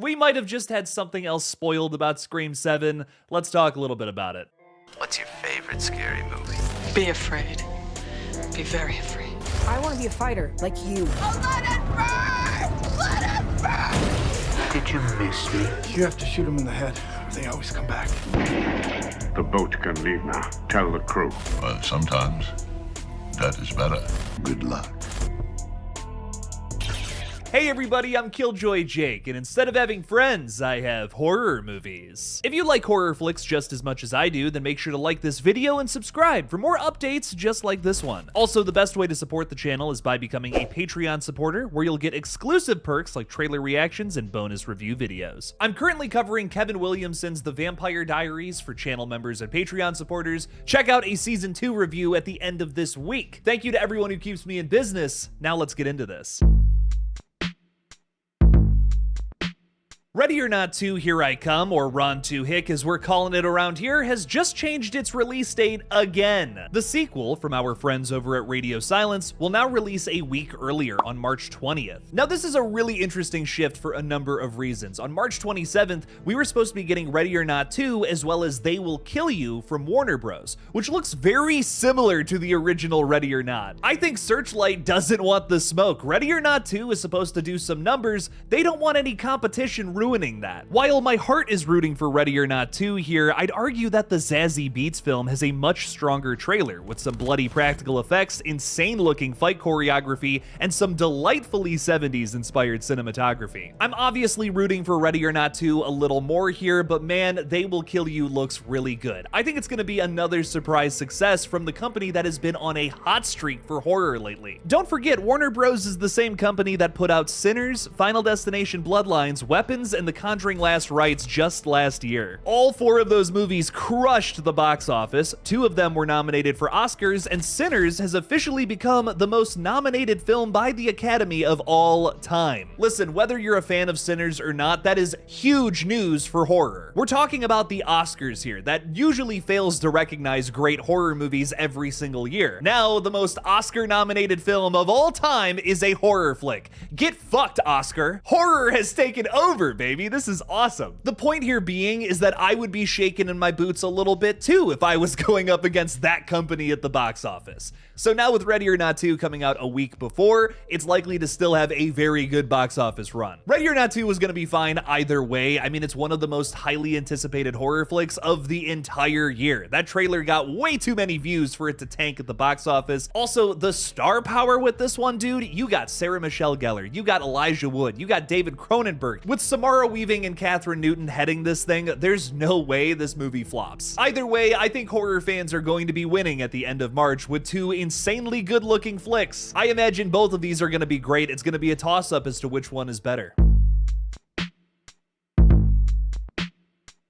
We might have just had something else spoiled about Scream 7. Let's talk a little bit about it. What's your favorite scary movie? Be afraid. Be very afraid. I want to be a fighter, like you. Oh, let it burn! Let it burn! Did you miss me? You have to shoot them in the head. They always come back. The boat can leave now. Tell the crew. Well, sometimes that is better. Good luck. Hey everybody, I'm Killjoy Jake, and instead of having friends, I have horror movies. If you like horror flicks just as much as I do, then make sure to like this video and subscribe for more updates just like this one. Also, the best way to support the channel is by becoming a Patreon supporter, where you'll get exclusive perks like trailer reactions and bonus review videos. I'm currently covering Kevin Williamson's The Vampire Diaries for channel members and Patreon supporters. Check out a Season 2 review at the end of this week. Thank you to everyone who keeps me in business. Now let's get into this. Ready or Not 2 Here I Come, or Ron 2 Hick as we're calling it around here, has just changed its release date again. The sequel, from our friends over at Radio Silence, will now release a week earlier on March 20th. Now this is a really interesting shift for a number of reasons. On March 27th, we were supposed to be getting Ready or Not 2 as well as They Will Kill You from Warner Bros., which looks very similar to the original Ready or Not. I think Searchlight doesn't want the smoke. Ready or Not 2 is supposed to do some numbers. They don't want any competition ruining that. While my heart is rooting for Ready or Not 2 here, I'd argue that the Zazie Beetz film has a much stronger trailer, with some bloody practical effects, insane looking fight choreography, and some delightfully 70s inspired cinematography. I'm obviously rooting for Ready or Not 2 a little more here, but man, They Will Kill You looks really good. I think it's gonna be another surprise success from the company that has been on a hot streak for horror lately. Don't forget, Warner Bros. Is the same company that put out Sinners, Final Destination Bloodlines, Weapons, and The Conjuring Last Rites just last year. All four of those movies crushed the box office. Two of them were nominated for Oscars, and Sinners has officially become the most nominated film by the Academy of all time. Listen, whether you're a fan of Sinners or not, that is huge news for horror. We're talking about the Oscars here, that usually fails to recognize great horror movies every single year. Now, the most Oscar-nominated film of all time is a horror flick. Get fucked, Oscar. Horror has taken over, baby. This is awesome. The point here being is that I would be shaking in my boots a little bit too if I was going up against that company at the box office. So now with Ready or Not 2 coming out a week before, it's likely to still have a very good box office run. Ready or Not 2 was going to be fine either way. I mean, it's one of the most highly anticipated horror flicks of the entire year. That trailer got way too many views for it to tank at the box office. Also, the star power with this one, dude, you got Sarah Michelle Gellar, you got Elijah Wood, you got David Cronenberg. With Samara Weaving and Catherine Newton heading this thing, there's no way this movie flops. Either way, I think horror fans are going to be winning at the end of March with two insanely good-looking flicks. I imagine both of these are going to be great. It's going to be a toss-up as to which one is better.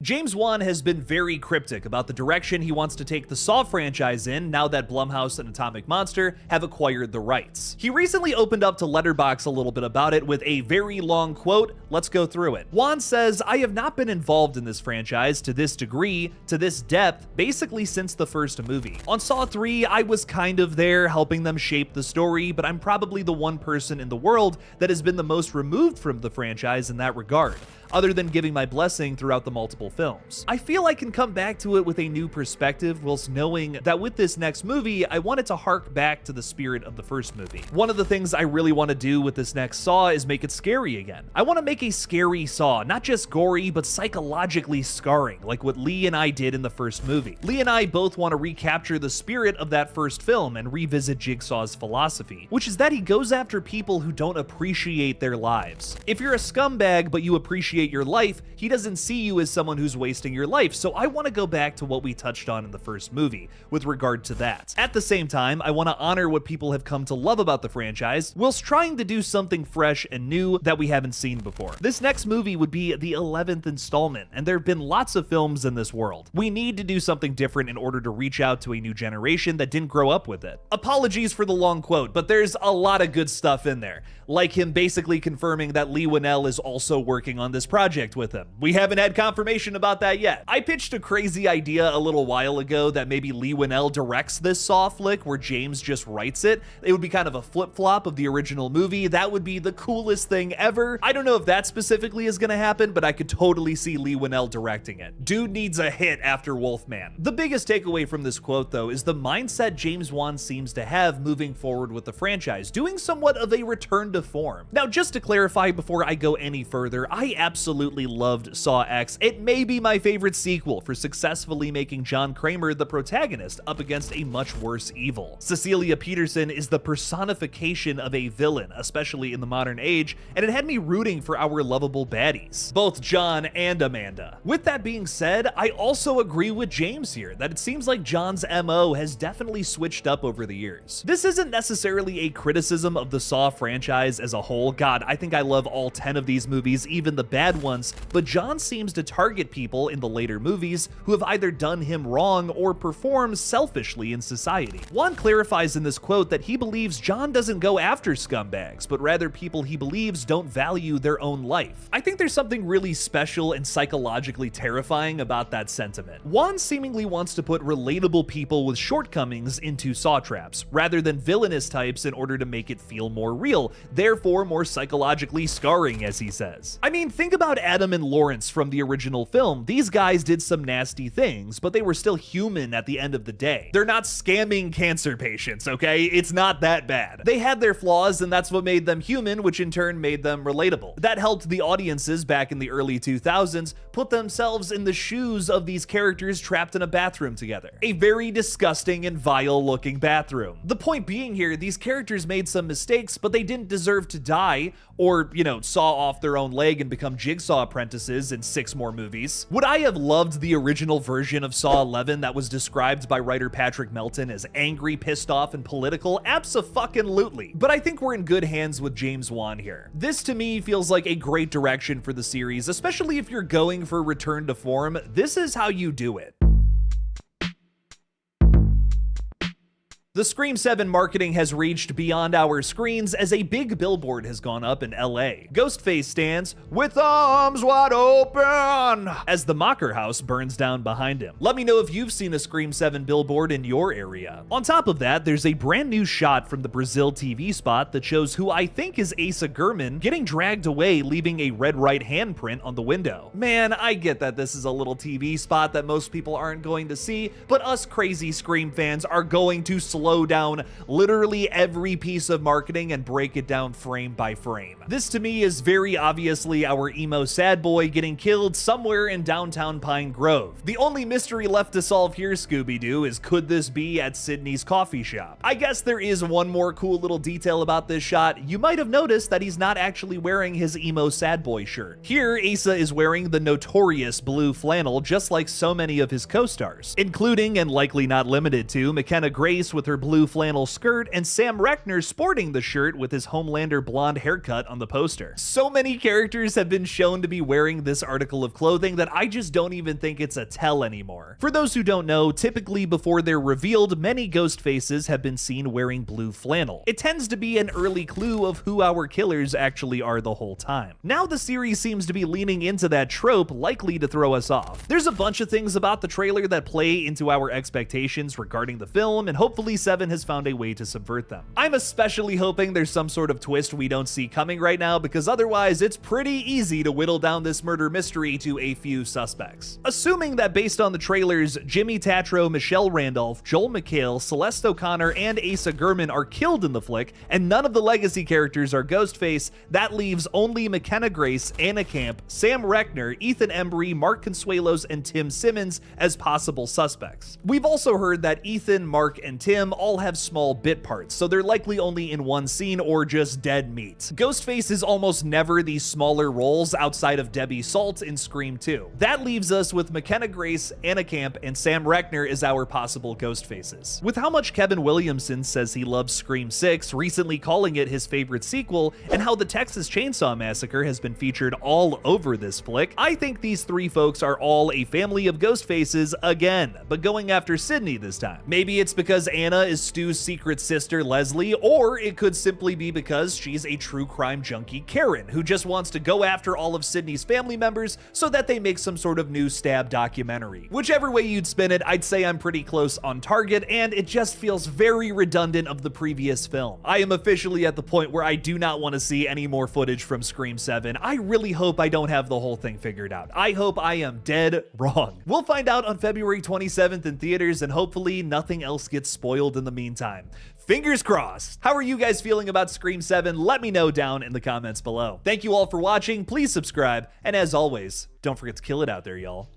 James Wan has been very cryptic about the direction he wants to take the Saw franchise in now that Blumhouse and Atomic Monster have acquired the rights. He recently opened up to Letterboxd a little bit about it with a very long quote. Let's go through it. Wan says, "I have not been involved in this franchise to this degree, to this depth, basically since the first movie. On Saw 3, I was kind of there helping them shape the story, but I'm probably the one person in the world that has been the most removed from the franchise in that regard, other than giving my blessing throughout the multiple films. I feel I can come back to it with a new perspective, whilst knowing that with this next movie, I want it to hark back to the spirit of the first movie. One of the things I really want to do with this next Saw is make it scary again. I want to make a scary Saw, not just gory, but psychologically scarring, like what Lee and I did in the first movie. Lee and I both want to recapture the spirit of that first film and revisit Jigsaw's philosophy, which is that he goes after people who don't appreciate their lives. If you're a scumbag, but you appreciate your life, he doesn't see you as someone who's wasting your life. So I want to go back to what we touched on in the first movie with regard to that. At the same time, I want to honor what people have come to love about the franchise, whilst trying to do something fresh and new that we haven't seen before. This next movie would be the 11th installment, and there have been lots of films in this world. We need to do something different in order to reach out to a new generation that didn't grow up with it. Apologies for the long quote, but there's a lot of good stuff in there, like him basically confirming that Lee Winnell is also working on this this project with him. We haven't had confirmation about that yet. I pitched a crazy idea a little while ago that maybe Leigh Whannell directs this Saw flick where James just writes it. It would be kind of a flip-flop of the original movie. That would be the coolest thing ever. I don't know if that specifically is gonna happen, but I could totally see Leigh Whannell directing it. Dude needs a hit after Wolfman. The biggest takeaway from this quote, though, is the mindset James Wan seems to have moving forward with the franchise, doing somewhat of a return to form. Now, just to clarify before I go any further, I absolutely loved Saw X. It may be my favorite sequel for successfully making John Kramer the protagonist up against a much worse evil. Cecilia Peterson is the personification of a villain, especially in the modern age, and it had me rooting for our lovable baddies, both John and Amanda. With that being said, I also agree with James here that it seems like John's MO has definitely switched up over the years. This isn't necessarily a criticism of the Saw franchise as a whole. God, I think I love all 10 of these movies, even the bad ones, but John seems to target people in the later movies who have either done him wrong or performed selfishly in society. Wan clarifies in this quote that he believes John doesn't go after scumbags, but rather people he believes don't value their own life. I think there's something really special and psychologically terrifying about that sentiment. Wan seemingly wants to put relatable people with shortcomings into saw traps, rather than villainous types in order to make it feel more real, therefore more psychologically scarring, as he says. I mean, think about Adam and Lawrence from the original film. These guys did some nasty things, but they were still human at the end of the day. They're not scamming cancer patients, okay? It's not that bad. They had their flaws, and that's what made them human, which in turn made them relatable. That helped the audiences back in the early 2000s put themselves in the shoes of these characters trapped in a bathroom together. A very disgusting and vile looking bathroom. The point being here, these characters made some mistakes, but they didn't deserve to die or, saw off their own leg and become Jigsaw apprentices in 6 more movies. Would I have loved the original version of Saw 11 that was described by writer Patrick Melton as angry, pissed off, and political? Abso-fucking-lutely. But I think we're in good hands with James Wan here. This to me feels like a great direction for the series, especially if you're going for return to form. This is how you do it. The Scream 7 marketing has reached beyond our screens as a big billboard has gone up in LA. Ghostface stands with arms wide open as the Mocker house burns down behind him. Let me know if you've seen a Scream 7 billboard in your area. On top of that, there's a brand new shot from the Brazil TV spot that shows who I think is Asa Gurman getting dragged away, leaving a red right handprint on the window. Man, I get that this is a little TV spot that most people aren't going to see, but us crazy Scream fans are going to slow down literally every piece of marketing and break it down frame by frame. This to me is very obviously our emo sad boy getting killed somewhere in downtown Pine Grove. The only mystery left to solve here, Scooby-Doo, is could this be at Sydney's coffee shop? I guess there is one more cool little detail about this shot. You might have noticed that he's not actually wearing his emo sad boy shirt. Here, Asa is wearing the notorious blue flannel, just like so many of his co-stars, including and likely not limited to McKenna Grace with her blue flannel skirt and Sam Reckner sporting the shirt with his Homelander blonde haircut on the poster. So many characters have been shown to be wearing this article of clothing that I just don't even think it's a tell anymore. For those who don't know, typically before they're revealed, many ghost faces have been seen wearing blue flannel. It tends to be an early clue of who our killers actually are the whole time. Now the series seems to be leaning into that trope, likely to throw us off. There's a bunch of things about the trailer that play into our expectations regarding the film, and hopefully 7 has found a way to subvert them. I'm especially hoping there's some sort of twist we don't see coming right now, because otherwise it's pretty easy to whittle down this murder mystery to a few suspects. Assuming that based on the trailers, Jimmy Tatro, Michelle Randolph, Joel McHale, Celeste O'Connor, and Asa Gurman are killed in the flick, and none of the legacy characters are Ghostface, that leaves only McKenna Grace, Anna Camp, Sam Reckner, Ethan Embry, Mark Consuelos, and Tim Simmons as possible suspects. We've also heard that Ethan, Mark, and Tim all have small bit parts, so they're likely only in one scene or just dead meat. Ghostface is almost never these smaller roles outside of Debbie Salt in Scream 2. That leaves us with McKenna Grace, Anna Camp, and Sam Reckner as our possible Ghostfaces. With how much Kevin Williamson says he loves Scream 6, recently calling it his favorite sequel, and how the Texas Chainsaw Massacre has been featured all over this flick, I think these 3 folks are all a family of Ghostfaces again, but going after Sydney this time. Maybe it's because Anna Anna is Stu's secret sister, Leslie, or it could simply be because she's a true crime junkie, Karen, who just wants to go after all of Sydney's family members so that they make some sort of new stab documentary. Whichever way you'd spin it, I'd say I'm pretty close on target, and it just feels very redundant of the previous film. I am officially at the point where I do not want to see any more footage from Scream 7. I really hope I don't have the whole thing figured out. I hope I am dead wrong. We'll find out on February 27th in theaters, and hopefully nothing else gets spoiled in the meantime. Fingers crossed. How are you guys feeling about Scream 7? Let me know down in the comments below. Thank you all for watching. Please subscribe, and as always, don't forget to kill it out there, y'all.